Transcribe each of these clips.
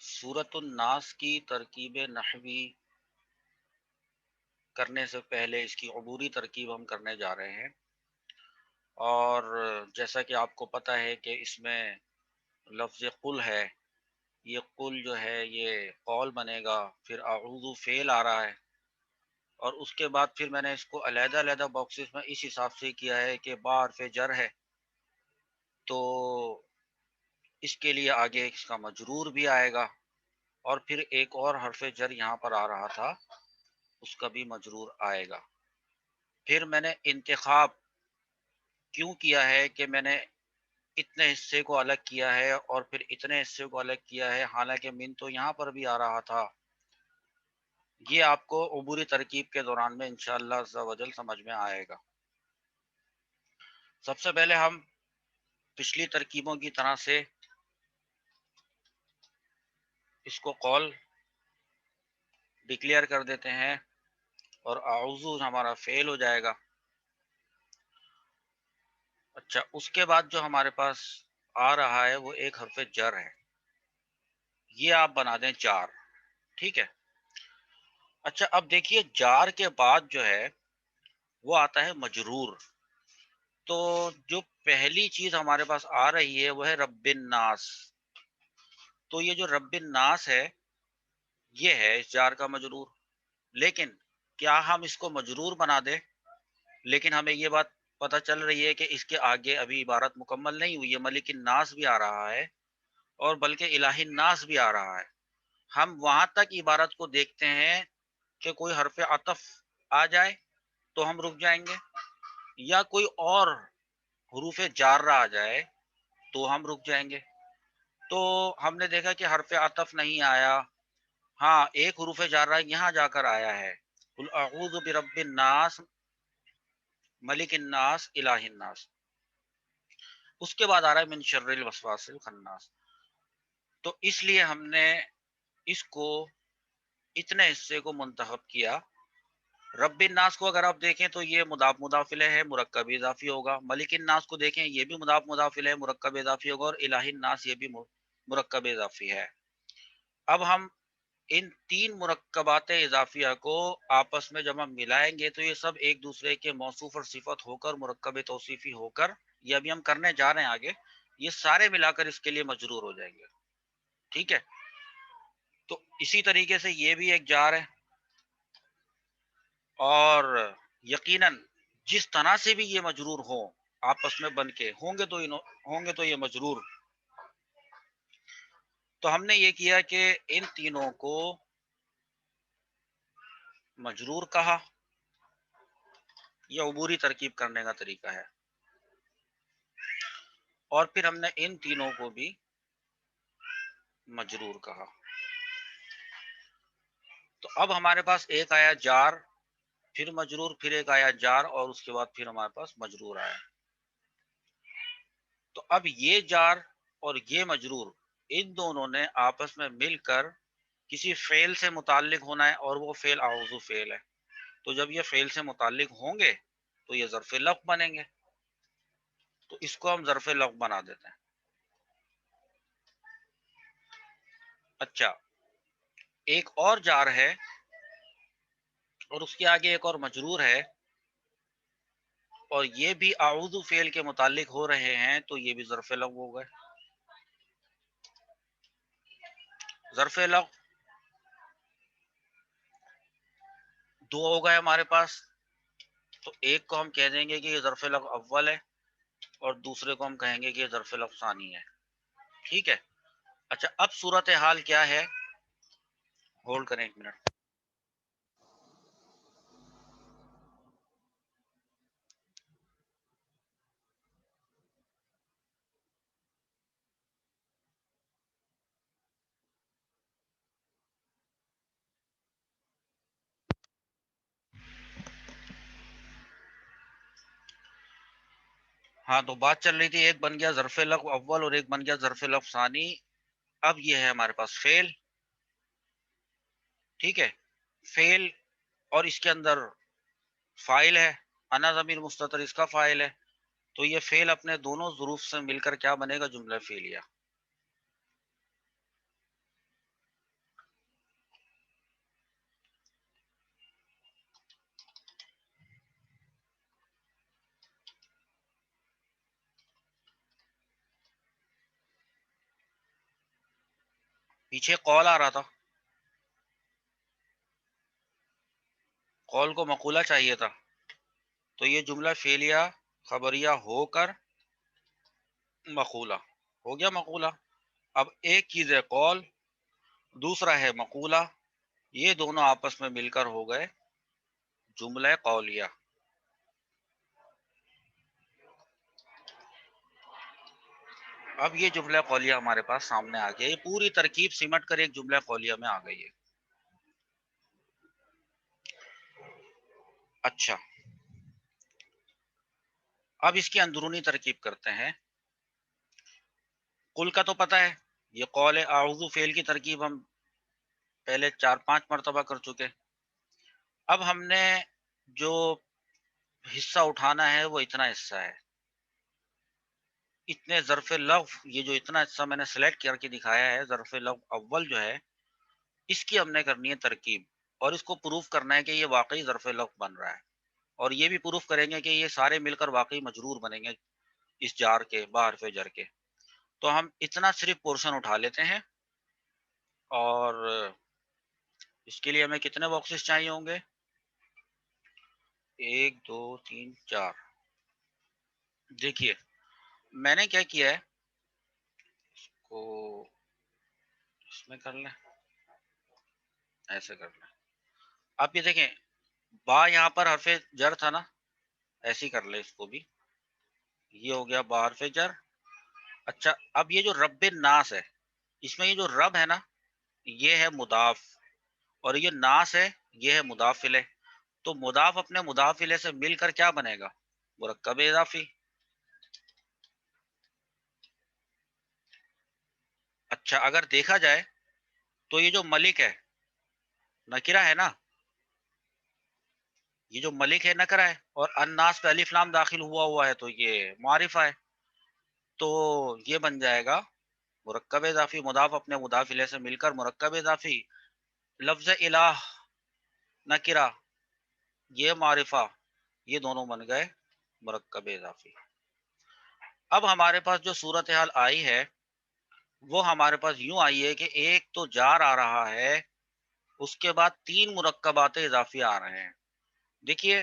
سورۃ الناس کی ترکیب نحوی کرنے سے پہلے اس کی عبوری ترکیب ہم کرنے جا رہے ہیں، اور جیسا کہ آپ کو پتہ ہے کہ اس میں لفظ قل ہے، یہ قل جو ہے یہ قول بنے گا، پھر اعوذ فعل آ رہا ہے، اور اس کے بعد پھر میں نے اس کو علیحدہ علیحدہ باکسز میں اس حساب سے کیا ہے کہ با حرف جر ہے تو اس کے لیے آگے اس کا مجرور بھی آئے گا، اور پھر ایک اور حرف جر یہاں پر آ رہا تھا اس کا بھی مجرور آئے گا۔ پھر میں نے انتخاب کیوں کیا ہے کہ میں نے اتنے حصے کو الگ کیا ہے اور پھر اتنے حصے کو الگ کیا ہے، حالانکہ من تو یہاں پر بھی آ رہا تھا، یہ آپ کو عبوری ترکیب کے دوران میں انشاءاللہ عز و جل سمجھ میں آئے گا۔ سب سے پہلے ہم پچھلی ترکیبوں کی طرح سے اس کو قول ڈکلیئر کر دیتے ہیں، اور اعوذ ہمارا فعل ہو جائے گا۔ اچھا، اس کے بعد جو ہمارے پاس آ رہا ہے وہ ایک حرف جر ہے، یہ آپ بنا دیں جار، ٹھیک ہے۔ اچھا، اب دیکھیے جار کے بعد جو ہے وہ آتا ہے مجرور، تو جو پہلی چیز ہمارے پاس آ رہی ہے وہ ہے رب الناس، تو یہ جو رب الناس ہے یہ ہے اس جار کا مجرور، لیکن کیا ہم اس کو مجرور بنا دیں؟ لیکن ہمیں یہ بات پتہ چل رہی ہے کہ اس کے آگے ابھی عبارت مکمل نہیں ہوئی ہے، ملک الناس بھی آ رہا ہے اور بلکہ الہ الناس بھی آ رہا ہے۔ ہم وہاں تک عبارت کو دیکھتے ہیں کہ کوئی حرف عطف آ جائے تو ہم رک جائیں گے، یا کوئی اور حروف جارہ آ جائے تو ہم رک جائیں گے۔ تو ہم نے دیکھا کہ حرف عطف نہیں آیا، ہاں ایک حروف جارہ یہاں جا کر آیا ہے، قل اعوذ برب الناس ملک الناس الہ الناس، اس کے بعد آ رہا ہے من شر الوسواس الخناس، تو اس لیے ہم نے اس کو اتنے حصے کو منتخب کیا۔ رب الناس کو اگر آپ دیکھیں تو یہ مضاف مضاف الیہ ہے، مرکب اضافی ہوگا۔ ملک الناس کو دیکھیں یہ بھی مضاف مضاف الیہ مرکب اضافی ہوگا، اور الہ الناس یہ بھی مرکب اضافی ہے۔ اب ہم ان تین مرکبات اضافیہ کو آپس میں جب ہم ملائیں گے تو یہ سب ایک دوسرے کے موصوف اور صفت ہو کر مرکب توصیفی ہو کر، یہ ابھی ہم کرنے جا رہے ہیں آگے، یہ سارے ملا کر اس کے لیے مجرور ہو جائیں گے، ٹھیک ہے۔ تو اسی طریقے سے یہ بھی ایک جار ہے، اور یقیناً جس طرح سے بھی یہ مجرور ہوں آپس میں بن کے ہوں گے تو یہ مجرور، تو ہم نے یہ کیا کہ ان تینوں کو مجرور کہا، یہ عبوری ترکیب کرنے کا طریقہ ہے، اور پھر ہم نے ان تینوں کو بھی مجرور کہا۔ تو اب ہمارے پاس ایک آیا جار، پھر مجرور، پھر ایک آیا جار، اور اس کے بعد پھر ہمارے پاس مجرور آیا۔ تو اب یہ جار اور یہ مجرور ان دونوں نے آپس میں مل کر کسی فعل سے متعلق ہونا ہے، اور وہ فعل اعوذ فعل ہے، تو جب یہ فعل سے متعلق ہوں گے تو یہ ظرف لفظ بنیں گے، تو اس کو ہم ظرف لفظ بنا دیتے ہیں۔ اچھا، ایک اور جار ہے اور اس کے آگے ایک اور مجرور ہے، اور یہ بھی اعوذ فعل کے متعلق ہو رہے ہیں، تو یہ بھی ظرف لفظ ہو گئے۔ ظرف لفظ دو ہو گئے ہمارے پاس، تو ایک کو ہم کہہ دیں گے کہ یہ ظرف لفظ اول ہے، اور دوسرے کو ہم کہیں گے کہ یہ ظرف لفظ ثانی ہے، ٹھیک ہے۔ اچھا، اب صورتحال کیا ہے، ہولڈ کریں ایک منٹ۔ ہاں، تو بات چل رہی تھی، ایک بن گیا ظرف لفظ اول اور ایک بن گیا ظرف لفظ ثانی۔ اب یہ ہے ہمارے پاس فعل، ٹھیک ہے، فعل، اور اس کے اندر فاعل ہے، انا ضمیر مستتر اس کا فاعل ہے، تو یہ فعل اپنے دونوں ظروف سے مل کر کیا بنے گا، جملہ فعلیہ۔ پیچھے قول آ رہا تھا، قول کو مقولہ چاہیے تھا، تو یہ جملہ فعلیہ خبریہ ہو کر مقولہ ہو گیا مقولہ۔ اب ایک چیز ہے قول، دوسرا ہے مقولہ، یہ دونوں آپس میں مل کر ہو گئے جملہ قولیہ۔ اب یہ جملہ قولیہ ہمارے پاس سامنے آ گیا، یہ پوری ترکیب سمٹ کر ایک جملہ قولیہ میں آ گئی ہے۔ اچھا، اب اس کی اندرونی ترکیب کرتے ہیں۔ قل کا تو پتہ ہے، یہ قول اعوذ فعل کی ترکیب ہم پہلے 4-5 مرتبہ کر چکے۔ اب ہم نے جو حصہ اٹھانا ہے وہ اتنا حصہ ہے، اتنے ظرف لغو، یہ جو اتنا حصہ میں نے سلیکٹ کر کے دکھایا ہے، ظرف لغو اول جو ہے اس کی ہم نے کرنی ہے ترکیب، اور اس کو پروف کرنا ہے کہ یہ واقعی ظرف لغو بن رہا ہے، اور یہ بھی پروف کریں گے کہ یہ سارے مل کر واقعی مجرور بنیں گے اس جار کے، بحرف جر کے۔ تو ہم اتنا صرف پورشن اٹھا لیتے ہیں، اور اس کے لیے ہمیں کتنے باکسز چاہیے ہوں گے؟ 1 2 3 4۔ دیکھیے میں نے کیا کیا ہے، اس کو اس میں کر لیں، ایسے کر لیں۔ آپ یہ دیکھیں با یہاں پر حرف جر تھا نا، ایسے ہی کر لیں اس کو بھی، یہ ہو گیا با حرف جر۔ اچھا، اب یہ جو رب الناس ہے، اس میں یہ جو رب ہے نا یہ ہے مضاف، اور یہ ناس ہے یہ ہے مضاف الیہ، تو مضاف اپنے مضاف الیہ سے مل کر کیا بنے گا؟ مرکب اضافی۔ اچھا، اگر دیکھا جائے تو یہ جو ملک ہے نکرہ ہے نا، یہ جو ملک ہے نکرہ ہے، اور الناس پہ الف لام داخل ہوا ہے تو یہ معرفہ ہے، تو یہ بن جائے گا مرکب اضافی، مضاف اپنے مضاف الیہ سے مل کر مرکب اضافی، لفظ الہ نکرہ یہ معرفہ، یہ دونوں بن گئے مرکب اضافی۔ اب ہمارے پاس جو صورتحال آئی ہے وہ ہمارے پاس یوں آئی ہے کہ ایک تو جار آ رہا ہے، اس کے بعد 3 مرکبات اضافی آ رہے ہیں۔ دیکھیے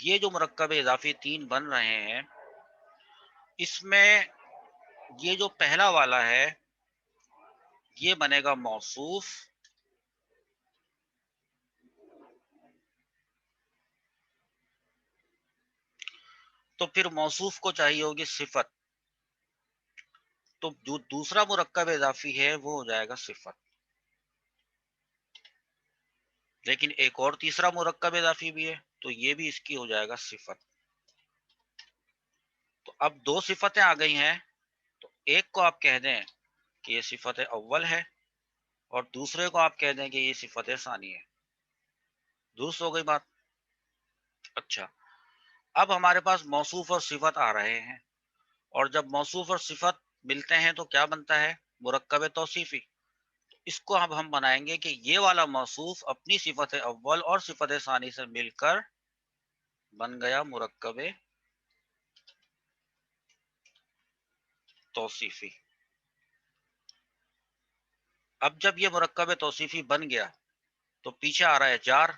یہ جو مرکب اضافی 3 بن رہے ہیں، اس میں یہ جو پہلا والا ہے یہ بنے گا موصوف، تو پھر موصوف کو چاہیے ہوگی صفت، تو جو دوسرا مرکب اضافی ہے وہ ہو جائے گا صفت، لیکن ایک اور تیسرا مرکب اضافی بھی ہے تو یہ بھی اس کی ہو جائے گا صفت۔ تو اب 2 صفتیں آ گئی ہیں، تو ایک کو آپ کہہ دیں کہ یہ صفت اول ہے، اور دوسرے کو آپ کہہ دیں کہ یہ صفت ثانی ہے۔ درست ہو گئی بات؟ اچھا، اب ہمارے پاس موصوف اور صفت آ رہے ہیں، اور جب موصوف اور صفت ملتے ہیں تو کیا بنتا ہے؟ مرکب توصیفی۔ اس کو اب ہم بنائیں گے کہ یہ والا موصوف اپنی صفت اول اور صفت ثانی سے مل کر بن گیا مرکب توصیفی۔ اب جب یہ مرکب توصیفی بن گیا تو پیچھے آ رہا ہے جار،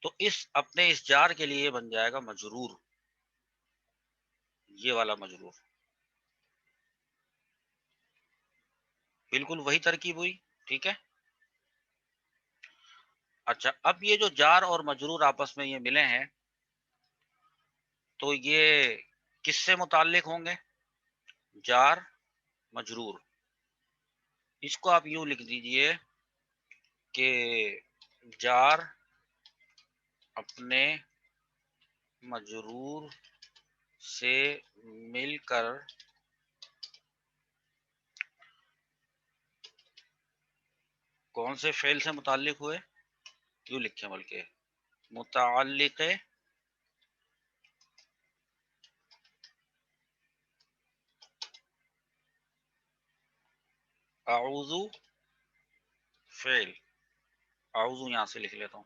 تو اس جار کے لیے بن جائے گا مجرور، یہ والا مجرور، بالکل وہی ترکیب ہوئی، ٹھیک ہے۔ اچھا، اب یہ جو جار اور مجرور آپس میں یہ ملے ہیں تو یہ کس سے متعلق ہوں گے؟ جار مجرور۔ اس کو آپ یوں لکھ دیجئے کہ جار اپنے مجرور سے مل کر کون سے فعل سے متعلق ہوئے؟ کیوں لکھیں بلکہ متعلق اعوذ فعل، اعوذ یہاں سے لکھ لیتا ہوں،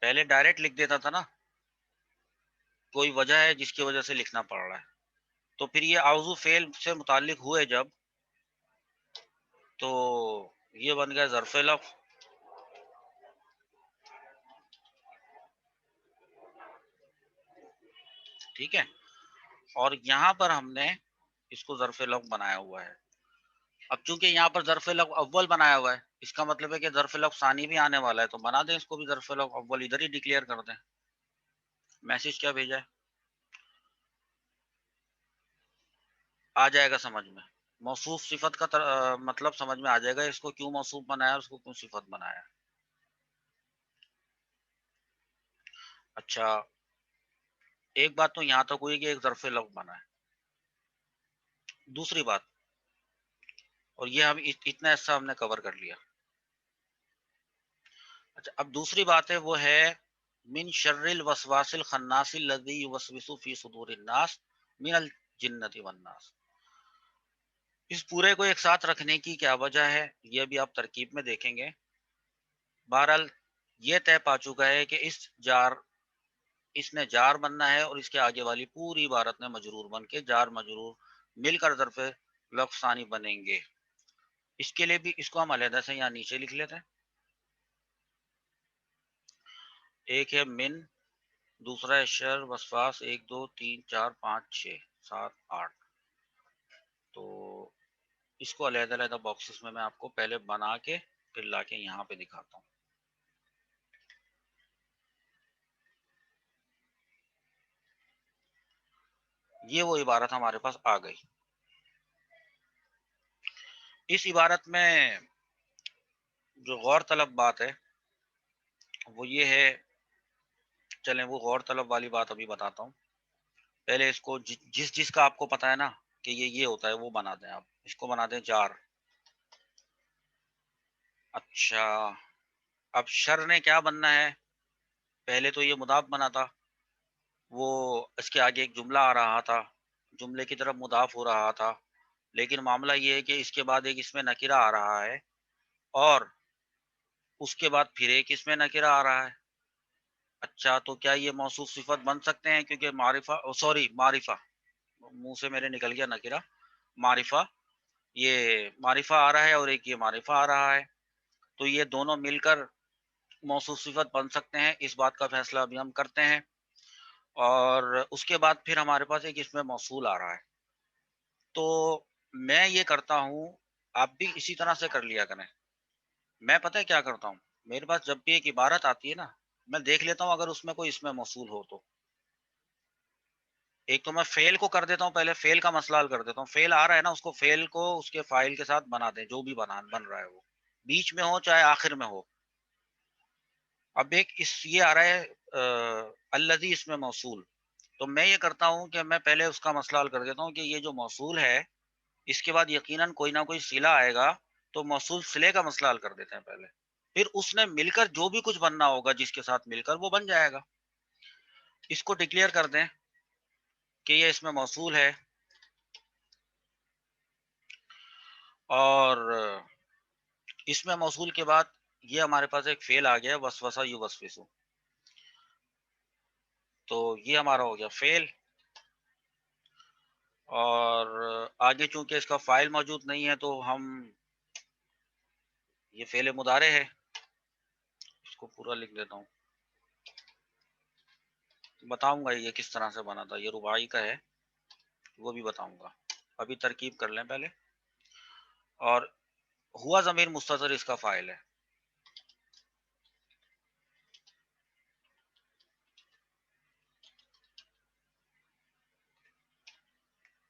پہلے ڈائریکٹ لکھ دیتا تھا نا، کوئی وجہ ہے جس کی وجہ سے لکھنا پڑ رہا ہے، تو پھر یہ آوزو فعل سے متعلق ہوئے جب، تو یہ بن گیا ظرف لفظ. ٹھیک ہے، اور یہاں پر ہم نے اس کو ظرف لفظ بنایا ہوا ہے. اب چونکہ یہاں پر ظرف لفظ اول بنایا ہوا ہے، اس کا مطلب ہے کہ ظرف لفظ ثانی بھی آنے والا ہے، تو بنا دیں اس کو بھی ظرف لفظ اول، ادھر ہی ڈکلیئر کر دیں. میسج کیا بھیجا ہے؟ آ جائے گا سمجھ میں. موصوف صفت کا مطلب سمجھ میں آ جائے گا، اس کو کیوں موصوف بنایا، اس کو کیوں صفت بنایا. اچھا، ایک بات تو یہاں تک ہوئی کہ ایک ظرف لفظ بنا ہے. دوسری بات، اور یہ ہم اتنا حصہ ہم نے کور کر لیا. اچھا، اب دوسری بات ہے، وہ ہے من شر الوسواس الخناس الذی یوسوس فی صدور الناس من الجنۃ والناس. اس پورے کو ایک ساتھ رکھنے کی کیا وجہ ہے، یہ بھی آپ ترکیب میں دیکھیں گے. بہرحال یہ طے پا چکا ہے کہ اس نے جار بننا ہے، اور اس کے آگے والی پوری عبارت میں مجرور بن کے جار مجرور مل کر ظرف لفظ ثانی بنیں گے. اس کے لیے بھی اس کو ہم علیحدہ سے یہاں نیچے لکھ لیتے ہیں. ایک ہے من، دوسرا ہے شر وسواس، 1 2 3 4 5 6 7 8. تو اس کو علیحدہ علیحدہ باکسز میں آپ کو پہلے بنا کے پھر لا کے یہاں پہ دکھاتا ہوں. یہ وہ عبارت ہمارے پاس آ گئی. اس عبارت میں جو غور طلب بات ہے وہ یہ ہے، چلیں وہ غور طلب والی بات ابھی بتاتا ہوں. پہلے اس کو جس کا آپ کو پتا ہے نا کہ یہ ہوتا ہے وہ بنا دیں. آپ اس کو بنا دیں جار. اچھا، اب شر نے کیا بننا ہے؟ پہلے تو یہ مضاف بنا تھا، وہ اس کے آگے ایک جملہ آ رہا تھا، جملے کی طرف مضاف ہو رہا تھا. لیکن معاملہ یہ ہے کہ اس کے بعد ایک اس میں نکرہ آ رہا ہے، اور اس کے بعد پھر ایک اس میں نکرہ آ رہا ہے. اچھا، تو کیا یہ موصوف صفت بن سکتے ہیں؟ کیونکہ معرفہ منہ سے میرے نکل گیا نکرہ، معرفہ، یہ معرفہ آ رہا ہے اور ایک یہ معرفہ آ رہا ہے، تو یہ دونوں مل کر موصوف صفت بن سکتے ہیں. اس بات کا فیصلہ ابھی ہم کرتے ہیں. اور اس کے بعد پھر ہمارے پاس ایک اس میں موصول آ رہا ہے. تو میں یہ کرتا ہوں، آپ بھی اسی طرح سے کر لیا کریں. میں پتہ ہے کیا کرتا ہوں، میرے پاس جب بھی ایک عبارت آتی ہے نا، میں دیکھ لیتا ہوں اگر اس میں کوئی اس میں موصول ہو تو ایک تو میں فعل کو کر دیتا ہوں، پہلے فعل کا مسئلہ حل کر دیتا ہوں. فعل آ رہا ہے نا، اس کو فعل کو اس کے فاعل کے ساتھ بنا دیں، جو بھی بن رہا ہے وہ بیچ میں ہو چاہے آخر میں ہو. اب ایک یہ آ رہا ہے الذی، اس میں موصول، تو میں یہ کرتا ہوں کہ میں پہلے اس کا مسئلہ حل کر دیتا ہوں کہ یہ جو موصول ہے اس کے بعد یقیناً کوئی نہ کوئی صلہ آئے گا، تو موصول صلے کا مسئلہ حل کر دیتے ہیں پہلے، پھر اس نے مل کر جو بھی کچھ بننا ہوگا جس کے ساتھ مل کر وہ بن جائے گا. اس کو ڈکلیئر کر دیں کہ یہ اس میں موصول ہے، اور اس میں موصول کے بعد یہ ہمارے پاس ایک فعل آ گیا وسوسہ یوسوسو، تو یہ ہمارا ہو گیا فعل. اور آگے چونکہ اس کا فاعل موجود نہیں ہے تو ہم یہ فعل مضارع ہے، اس کو پورا لکھ دیتا ہوں. بتاؤں گا یہ کس طرح سے بنا تھا، یہ رباعی کا ہے وہ بھی بتاؤں گا. ابھی ترکیب کر لیں پہلے. اور ہوا ضمیر مستتر اس کا فاعل ہے.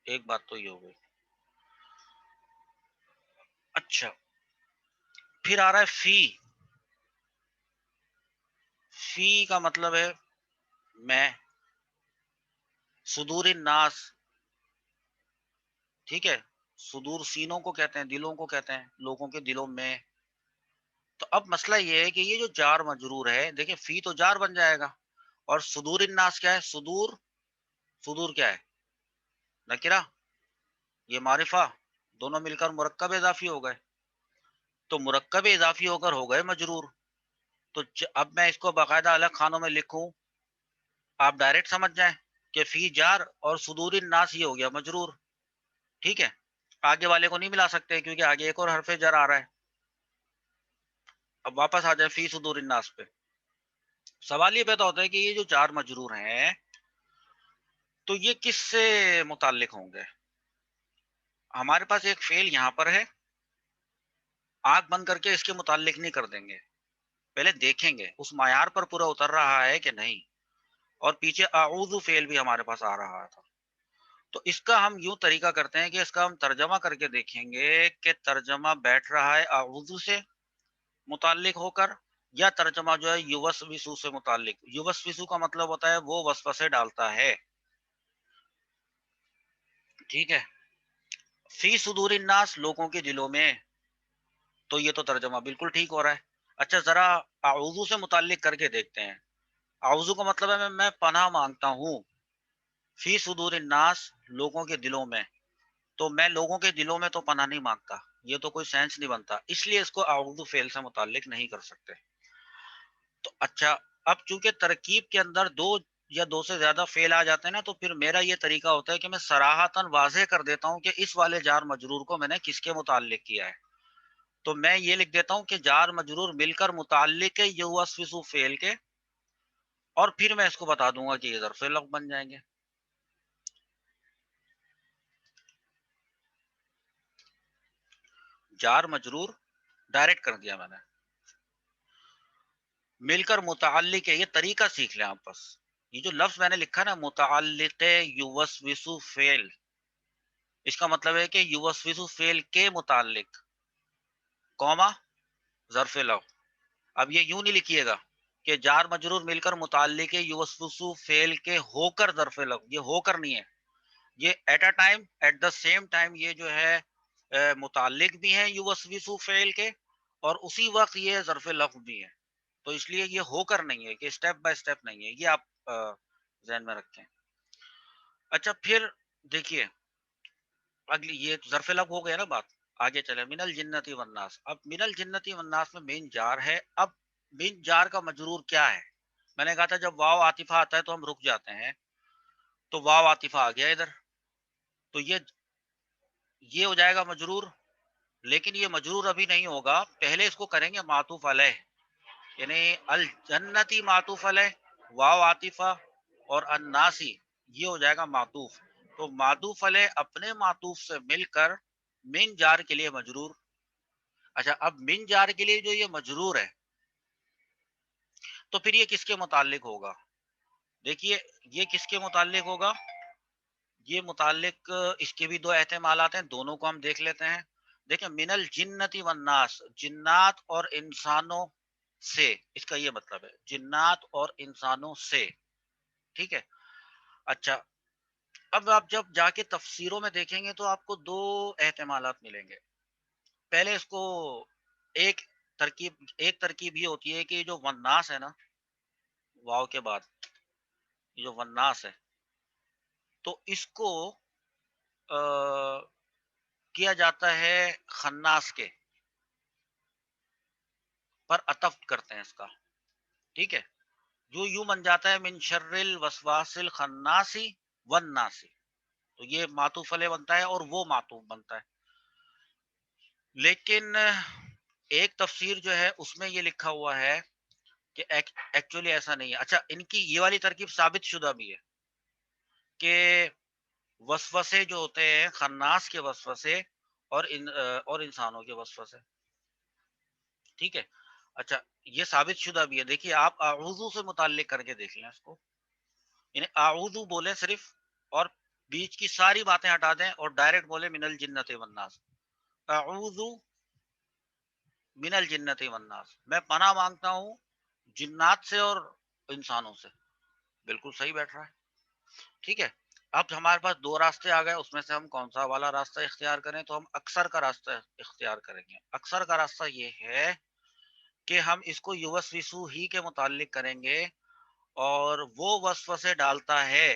ایک بات تو یہ ہو گئی. اچھا، پھر آ رہا ہے فی کا مطلب ہے میں، صدور الناس، ٹھیک ہے، صدور سینوں کو کہتے ہیں، دلوں کو کہتے ہیں، لوگوں کے دلوں میں. تو اب مسئلہ یہ ہے کہ یہ جو جار مجرور ہے، دیکھیں فی تو جار بن جائے گا، اور صدور الناس کیا ہے؟ صدور کیا ہے؟ نکرہ، یہ معرفہ، دونوں مل کر مرکب اضافی ہو گئے، تو مرکب اضافی ہو کر ہو گئے مجرور. تو اب میں اس کو باقاعدہ الگ خانوں میں لکھوں، آپ ڈائریکٹ سمجھ جائیں. کہ فی جار اور صدور الناس یہ ہو گیا مجرور. ٹھیک ہے, آگے والے کو نہیں ملا سکتے کیونکہ آگے ایک اور حرف جر آ رہا ہے. اب واپس آ جائے فی صدور الناس پہ. سوال یہ پیدا ہوتا ہے کہ یہ جو جار مجرور ہیں تو یہ کس سے متعلق ہوں گے. ہمارے پاس ایک فعل یہاں پر ہے, آنکھ بند کر کے اس کے متعلق نہیں کر دیں گے, پہلے دیکھیں گے اس معیار پر پورا اتر رہا ہے کہ نہیں. اور پیچھے اعوذ فعل بھی ہمارے پاس آ رہا تھا, تو اس کا ہم یوں طریقہ کرتے ہیں کہ اس کا ہم ترجمہ کر کے دیکھیں گے کہ ترجمہ بیٹھ رہا ہے اعوذ سے متعلق ہو کر, یا ترجمہ جو ہے یوسوسو سے متعلق. یوسوسو کا مطلب ہوتا ہے وہ وسوسے ڈالتا ہے. ٹھیک ہے, فی صدور الناس لوگوں کے دلوں میں, تو یہ تو ترجمہ بالکل ٹھیک ہو رہا ہے. اچھا ذرا اعوذ سے متعلق کر کے دیکھتے ہیں. اعوذ کا مطلب ہے میں پناہ مانگتا ہوں, فی صدور الناس لوگوں کے دلوں میں, تو میں لوگوں کے دلوں میں تو پناہ نہیں مانگتا, یہ تو کوئی سینس نہیں بنتا, اس لیے اس کو اعوذ فعل سے متعلق نہیں کر سکتے. تو اچھا, اب چونکہ ترکیب کے اندر دو یا دو سے زیادہ فعل آ جاتے ہیں نا, تو پھر میرا یہ طریقہ ہوتا ہے کہ میں صراحتاً واضح کر دیتا ہوں کہ اس والے جار مجرور کو میں نے کس کے متعلق کیا ہے. تو میں یہ لکھ دیتا ہوں کہ جار مجرور مل کر متعلق ہے یوسوسو فعل کے, اور پھر میں اس کو بتا دوں گا کہ یہ ظرف لفظ بن جائیں گے. جار مجرور ڈائریکٹ کر دیا میں نے, مل کر متعلق ہے, یہ طریقہ سیکھ لیں آپ بس. یہ جو لفظ میں نے لکھا نا متعلق یوسوسو فعل, اس کا مطلب ہے کہ یوسوسو فعل کے متعلق کوما ظرف لفظ. اب یہ یوں نہیں لکھیے گا کہ جار مجرور مل کر متعلق یوسوسو فعل کے ہو کر ظرف لفظ, یہ ہو کر نہیں ہے, یہ at a time at the same time یہ جو ہے متعلق بھی ہیں یوسوسو فعل کے, اور اسی وقت یہ ظرف لفظ بھی ہے. تو اس لیے یہ ہو کر نہیں ہے, کہ اسٹیپ بائی اسٹیپ نہیں ہے, یہ آپ ذہن میں رکھیں. اچھا پھر دیکھیے اگلی, یہ ظرف لفظ ہو گیا نا بات, آگے چلے من الجنتی والناس. اب من الجنتی والناس میں مین جار ہے. اب مین جار کا مجرور کیا ہے؟ میں نے کہا تھا جب واو عاطفہ آتا ہے تو ہم رک جاتے ہیں, تو واو عاطفہ آ گیا ادھر, تو یہ ہو جائے گا مجرور. لیکن یہ مجرور ابھی نہیں ہوگا, پہلے اس کو کریں گے معطوف علیہ, یعنی الجنتی معطوف علیہ, واو عاطفہ اور الناسی یہ ہو جائے گا معطوف. تو معطوف علیہ اپنے معطوف سے مل کر من جار کے لیے مجرور. اچھا اب من جار کے لیے جو یہ مجرور ہے تو پھر یہ کس کے متعلق ہوگا؟ دیکھیے یہ کس کے متعلق ہوگا, یہ متعلق اس کے بھی دو احتمالات ہیں, دونوں کو ہم دیکھ لیتے ہیں. دیکھیں من الجنتی والناس, جنات اور انسانوں سے, اس کا یہ مطلب ہے جنات اور انسانوں سے. ٹھیک ہے, اچھا اب آپ جب جا کے تفسیروں میں دیکھیں گے تو آپ کو دو احتمالات ملیں گے. پہلے اس کو ایک ترکیب یہ ہوتی ہے کہ جو والناس ہے نا واو کے بعد, یہ جو والناس ہے تو اس کو کیا جاتا ہے خناس کے پر عطف کرتے ہیں اس کا. ٹھیک ہے, جو یوں بن جاتا ہے من شر الوسواس الخناسی والناسی, تو یہ معطوف علیہ بنتا ہے اور وہ معطوف بنتا ہے. لیکن ایک تفسیر جو ہے اس میں یہ لکھا ہوا ہے کہ ایکچولی ایسا نہیں ہے. اچھا ان کی یہ والی ترکیب ثابت شدہ بھی ہے کہ وسوسے جو ہوتے ہیں خناس کے وسوسے اور انسانوں کے وسوسے. ٹھیک ہے, اچھا یہ ثابت شدہ بھی ہے. دیکھیے آپ اعوذ سے متعلق کر کے دیکھ لیں اس کو, یعنی اعوذ بولیں صرف اور بیچ کی ساری باتیں ہٹا دیں اور ڈائریکٹ بولیں من الجنت والناس. اعوذ من الجنت والناس, میں پناہ مانگتا ہوں جنات سے اور انسانوں سے. بالکل صحیح بیٹھ رہا ہے. ٹھیک ہے, اب ہمارے پاس دو راستے آ گئے, اس میں سے ہم کون سا والا راستہ اختیار کریں؟ تو ہم اکثر کا راستہ اختیار کریں گے. اکثر کا راستہ یہ ہے کہ ہم اس کو یوسوسو ہی کے متعلق کریں گے, اور وہ وسوسے ڈالتا ہے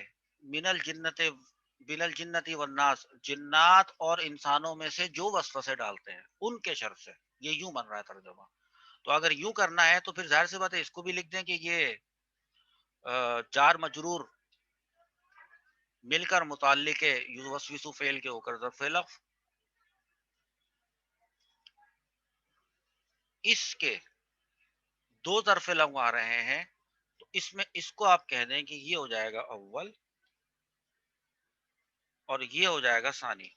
من الجنتی والناس, جنات اور انسانوں میں سے جو وسوسے ڈالتے ہیں ان کے شر سے. یہ یوں بن رہا ہے ترجمہ. تو اگر یوں کرنا ہے تو پھر ظاہر سی بات ہے اس کو بھی لکھ دیں کہ یہ جار مجرور مل کر متعلق وصف فعل کے ہو کر ظرف لفظ، اس کے دو ظرف لفظ آ رہے ہیں تو اس میں اس کو آپ کہہ دیں کہ یہ ہو جائے گا اول اور یہ ہو جائے گا ثانی۔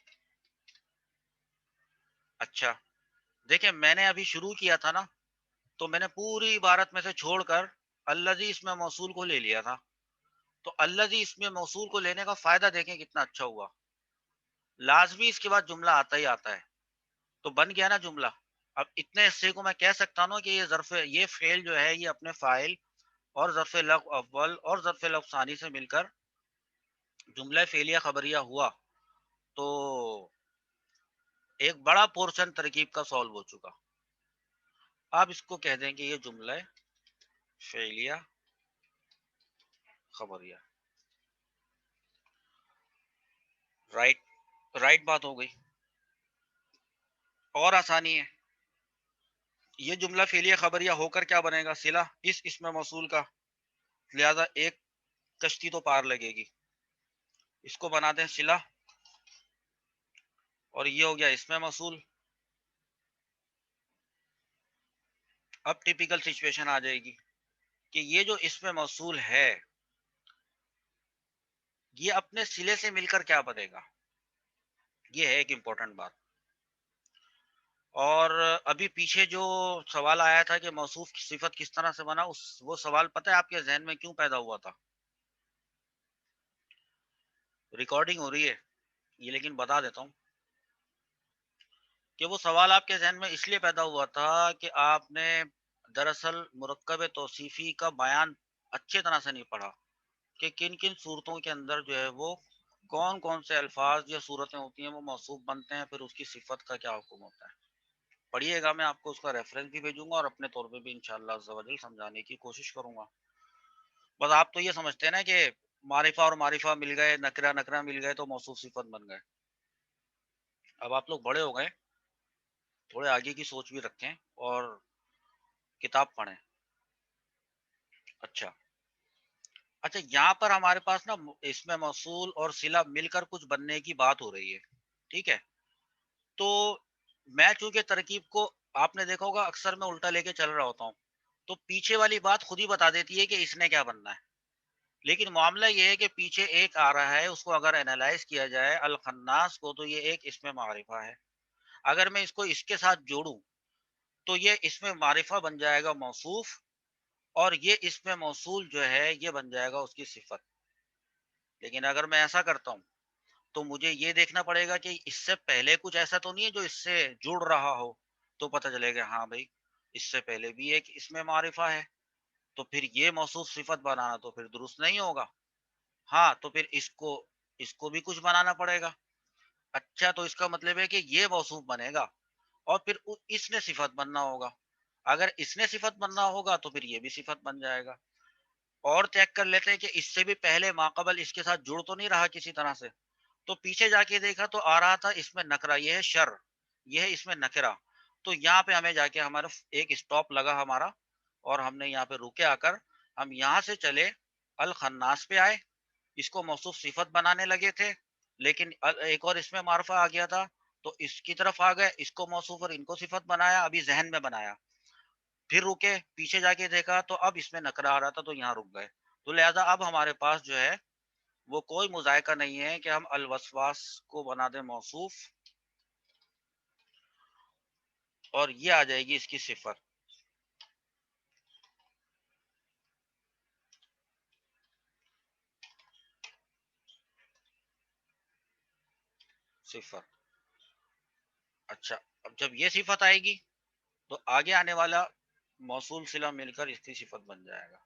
اچھا دیکھیں میں نے ابھی شروع کیا تھا نا، تو میں نے پوری عبارت میں سے چھوڑ کر الذی اس میں موصول کو لے لیا تھا، تو الذی اس میں موصول کو لینے کا فائدہ دیکھیں کتنا اچھا ہوا، لازمی اس کے بعد جملہ آتا ہی آتا ہے، تو بن گیا نا جملہ۔ اب اتنے حصے کو میں کہہ سکتا ہوں کہ یہ فعل جو ہے یہ اپنے فاعل اور ظرف لفظ اول اور ظرف لفظ ثانی سے مل کر جملہ فعلیہ خبریہ ہوا، تو ایک بڑا پورشن ترکیب کا سالو ہو چکا۔ آپ اس کو کہہ دیں کہ یہ جملہ فعلیہ خبریہ، رائٹ رائٹ بات ہو گئی اور آسانی ہے۔ یہ جملہ فعلیہ خبریہ ہو کر کیا بنے گا؟ صلہ اس اسم موصول کا، لہذا ایک کشتی تو پار لگے گی، اس کو بنا دیں صلہ، اور یہ ہو گیا اسم موصول۔ اب ٹیپیکل سچویشن آ جائے گی کہ یہ جو اسم موصول ہے یہ اپنے صلے سے مل کر کیا بنے گا، یہ ہے ایک امپورٹنٹ بات۔ اور ابھی پیچھے جو سوال آیا تھا کہ موصوف کی صفت کس طرح سے بنا، وہ سوال پتہ ہے آپ کے ذہن میں کیوں پیدا ہوا تھا؟ ریکارڈنگ ہو رہی ہے یہ، لیکن بتا دیتا ہوں کہ وہ سوال آپ کے ذہن میں اس لیے پیدا ہوا تھا کہ آپ نے دراصل مرکب توصیفی کا بیان اچھے طرح سے نہیں پڑھا کہ کن کن صورتوں کے اندر جو ہے وہ کون کون سے الفاظ یا صورتیں ہوتی ہیں وہ موصوف بنتے ہیں، پھر اس کی صفت کا کیا حکم ہوتا ہے۔ پڑھیے گا، میں آپ کو اس کا ریفرنس بھی بھیجوں گا اور اپنے طور پہ بھی انشاءاللہ عز و جل سمجھانے کی کوشش کروں گا۔ بس آپ تو یہ سمجھتے ہیں نا کہ معرفہ اور معرفہ مل گئے، نکرہ نکرہ مل گئے تو موصوف صفت بن گئے۔ اب آپ لوگ بڑے ہو گئے، تھوڑے آگے کی سوچ بھی رکھیں اور کتاب پڑھیں۔ اچھا اچھا یہاں پر ہمارے پاس نا اس میں موصول اور صلہ مل کر کچھ بننے کی بات ہو رہی ہے، ٹھیک ہے؟ تو میں چونکہ ترکیب کو آپ نے دیکھا ہوگا اکثر میں الٹا لے کے چل رہا ہوتا ہوں، تو پیچھے والی بات خود ہی بتا دیتی ہے کہ اس نے کیا بننا ہے، لیکن معاملہ یہ ہے کہ پیچھے ایک آ رہا ہے، اس کو اگر انالائز کیا جائے الخناس کو، تو یہ ایک اسم معرفہ ہے۔ اگر میں اس کو اس کے ساتھ جوڑوں تو یہ اسم معرفہ بن جائے گا موصوف، اور یہ اسم موصول جو ہے یہ بن جائے گا اس کی صفت۔ لیکن اگر میں ایسا کرتا ہوں تو مجھے یہ دیکھنا پڑے گا کہ اس سے پہلے کچھ ایسا تو نہیں ہے جو اس سے جڑ رہا ہو، تو پتہ چلے گا ہاں بھائی اس سے پہلے بھی ایک اسم معرفہ ہے، تو پھر یہ موصوف صفت بنانا تو پھر درست نہیں ہوگا۔ ہاں تو پھر اس کو بھی کچھ بنانا پڑے گا۔ اچھا تو اس کا مطلب ہے کہ یہ موصوف بنے گا اور پھر اس نے صفت بننا ہوگا، اگر اس نے صفت بننا ہوگا تو پھر یہ بھی صفت بن جائے گا۔ اور چیک کر لیتے ہیں کہ اس سے بھی پہلے ماقبل اس کے ساتھ جڑ تو نہیں رہا کسی طرح سے، تو پیچھے جا کے دیکھا تو آ رہا تھا اس میں نکرہ، یہ ہے شر، یہ ہے اس میں نکرہ، تو یہاں پہ ہمیں جا کے ہمارا ایک اسٹاپ لگا ہمارا، اور ہم نے یہاں پہ رکے آ کر ہم یہاں سے چلے الخناس پہ آئے، اس کو موصوف صفت بنانے لگے تھے، لیکن ایک اور اس میں معرفہ آ گیا تھا تو اس کی طرف آ گئے، اس کو موصوف اور ان کو صفت بنایا، ابھی ذہن میں بنایا، پھر رکے پیچھے جا کے دیکھا تو اب اس میں نکرہ آ رہا تھا تو یہاں رک گئے، تو لہذا اب ہمارے پاس جو ہے وہ کوئی مذائقہ نہیں ہے کہ ہم الوسواس کو بنا دیں موصوف اور یہ آ جائے گی اس کی صفت۔ صفت اچھا اب جب یہ صفت آئے گی تو آگے آنے والا موصول صلہ مل کر اس کی صفت بن جائے گا۔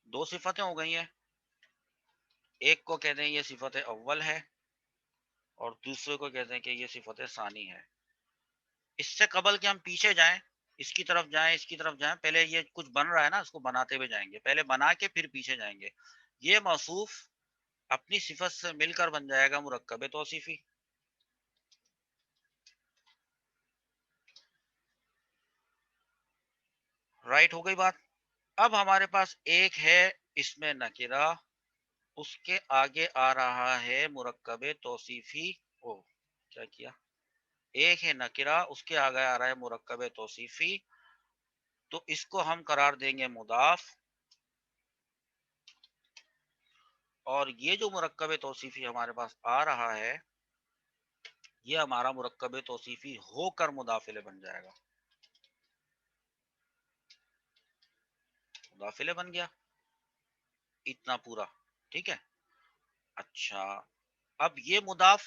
دو صفتیں ہو گئی ہیں، ایک کو کہتے ہیں یہ صفت اول ہے اور دوسرے کو کہتے ہیں کہ یہ صفت ثانی ہے۔ اس سے قبل کہ ہم پیچھے جائیں، اس کی طرف جائیں، اس کی طرف جائیں، پہلے یہ کچھ بن رہا ہے نا، اس کو بناتے ہوئے جائیں گے، پہلے بنا کے پھر پیچھے جائیں گے۔ یہ موصوف اپنی صفت سے مل کر بن جائے گا مرکب توصیفی۔ رائٹ ہو گئی بات۔ اب ہمارے پاس ایک ہے اس میں نکرہ اس کے آگے آ رہا ہے مرکب توصیفی، کیا کیا، ایک ہے نکرہ، اس کے آگے آ رہا ہے مرکب توصیفی، تو اس کو ہم قرار دیں گے مضاف، اور یہ جو مرکب توصیفی ہمارے پاس آ رہا ہے یہ ہمارا مرکب توصیفی ہو کر مضاف الیہ بن جائے گا، مضاف الیہ بن گیا اتنا پورا، ٹھیک ہے۔ اچھا اب یہ مضاف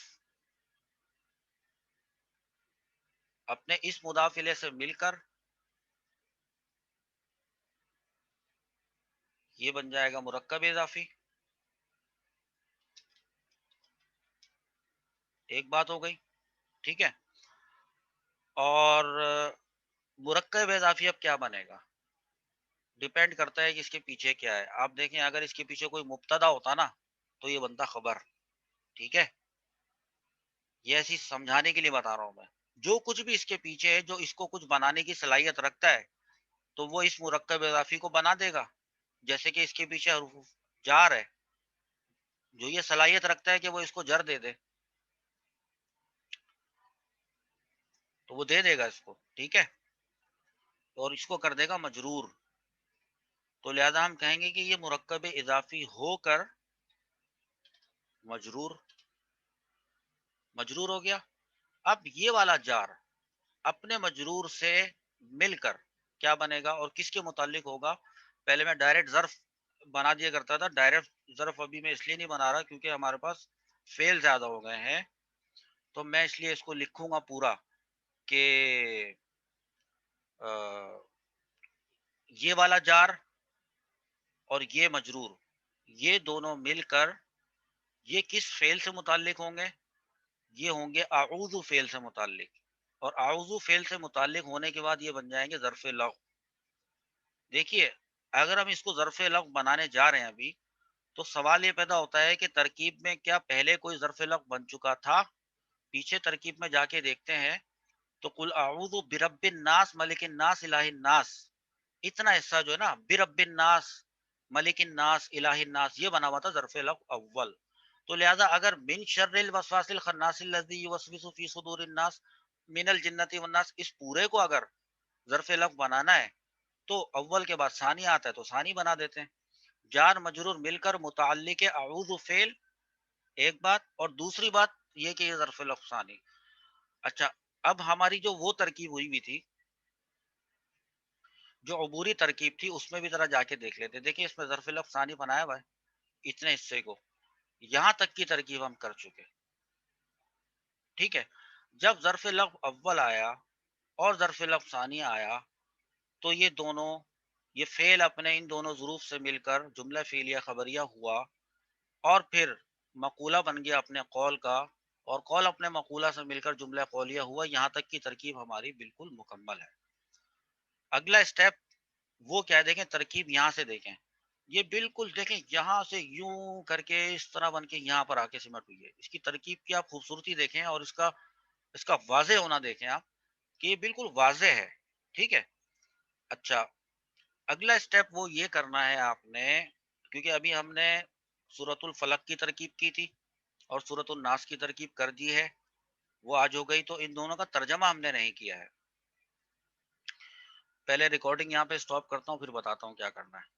اپنے اس مضاف الیہ سے مل کر یہ بن جائے گا مرکب اضافی، ایک بات ہو گئی، ٹھیک ہے۔ اور مرکب اضافی اب کیا بنے گا، ڈیپینڈ کرتا ہے کہ اس کے پیچھے کیا ہے۔ آپ دیکھیں اگر اس کے پیچھے کوئی مبتدا ہوتا نا تو یہ بنتا خبر، ٹھیک ہے، یہ ایسی سمجھانے کے لیے بتا رہا ہوں میں، جو کچھ بھی اس کے پیچھے ہے جو اس کو کچھ بنانے کی صلاحیت رکھتا ہے تو وہ اس مرکب اضافی کو بنا دے گا، جیسے کہ اس کے پیچھے حرف جار ہے، جو یہ صلاحیت رکھتا ہے کہ وہ اس کو جر دے دے تو وہ دے دے گا اس کو، ٹھیک ہے، اور اس کو کر دے گا مجرور، تو لہذا ہم کہیں گے کہ یہ مرکب اضافی ہو کر مجرور، مجرور ہو گیا۔ اب یہ والا جار اپنے مجرور سے مل کر کیا بنے گا اور کس کے متعلق ہوگا، پہلے میں ڈائریکٹ ظرف بنا دیا کرتا تھا، ڈائریکٹ ظرف ابھی میں اس لیے نہیں بنا رہا کیونکہ ہمارے پاس فعل زیادہ ہو گئے ہیں، تو میں اس لیے اس کو لکھوں گا پورا کہ یہ والا جار اور یہ مجرور یہ دونوں مل کر یہ کس فعل سے متعلق ہوں گے، یہ ہوں گے اعوذ فعل سے متعلق، اور اعوذ فعل سے متعلق ہونے کے بعد یہ بن جائیں گے ظرف لغو۔ دیکھیے اگر ہم اس کو ظرف لغو بنانے جا رہے ہیں ابھی تو سوال یہ پیدا ہوتا ہے کہ ترکیب میں کیا پہلے کوئی ظرف لغو بن چکا تھا، پیچھے ترکیب میں جا کے دیکھتے ہیں تو قل اعوذ برب الناس ملک الناس الہ الناس، اتنا حصہ جو ہے نا برب الناس ملک الناس الہ الناس یہ بنا ہوا تھا ظرف لغو اول، تو لہذا اگر من شر الوسواس الخناس الذی یوسوس فی صدور الناس من الجنۃ والناس اس پورے کو اگر ظرف لغو بنانا ہے تو اول کے بعد ثانی آتا ہے تو ثانی بنا دیتے ہیں، جار مجرور مل کر متعلق اعوذ فعل ایک بات، اور دوسری بات یہ کہ یہ ظرف لغو ثانی۔ اچھا اب ہماری جو وہ ترکیب ہوئی بھی تھی جو عبوری ترکیب تھی اس میں بھی ذرا جا کے دیکھ لیتے، دیکھیں اس میں ظرف لغو ثانی بنایا ہوا ہے اتنے حصے کو، یہاں تک کی ترکیب ہم کر چکے، ٹھیک ہے۔ جب ظرف لغو اول آیا اور ظرف لغو ثانی آیا تو یہ دونوں یہ فعل اپنے ان دونوں ظروف سے مل کر جملہ فعلیہ خبریہ ہوا، اور پھر مقولہ بن گیا اپنے قول کا، اور قول اپنے مقولہ سے مل کر جملہ قولیہ ہوا، یہاں تک کی ترکیب ہماری بالکل مکمل ہے۔ اگلا اسٹیپ وہ کیا ہے، دیکھیں ترکیب یہاں سے دیکھیں، یہ بالکل دیکھیں یہاں سے یوں کر کے اس طرح بن کے یہاں پر آ کے سمٹ ہوئی ہے، اس کی ترکیب کی آپ خوبصورتی دیکھیں اور اس کا واضح ہونا دیکھیں آپ کہ یہ بالکل واضح ہے، ٹھیک ہے۔ اچھا اگلا اسٹیپ وہ یہ کرنا ہے آپ نے، کیونکہ ابھی ہم نے سورۃ الفلق کی ترکیب کی تھی اور سورۃ الناس کی ترکیب کر دی ہے، وہ آج ہو گئی، تو ان دونوں کا ترجمہ ہم نے نہیں کیا ہے۔ پہلے ریکارڈنگ یہاں پہ سٹاپ کرتا ہوں پھر بتاتا ہوں کیا کرنا ہے۔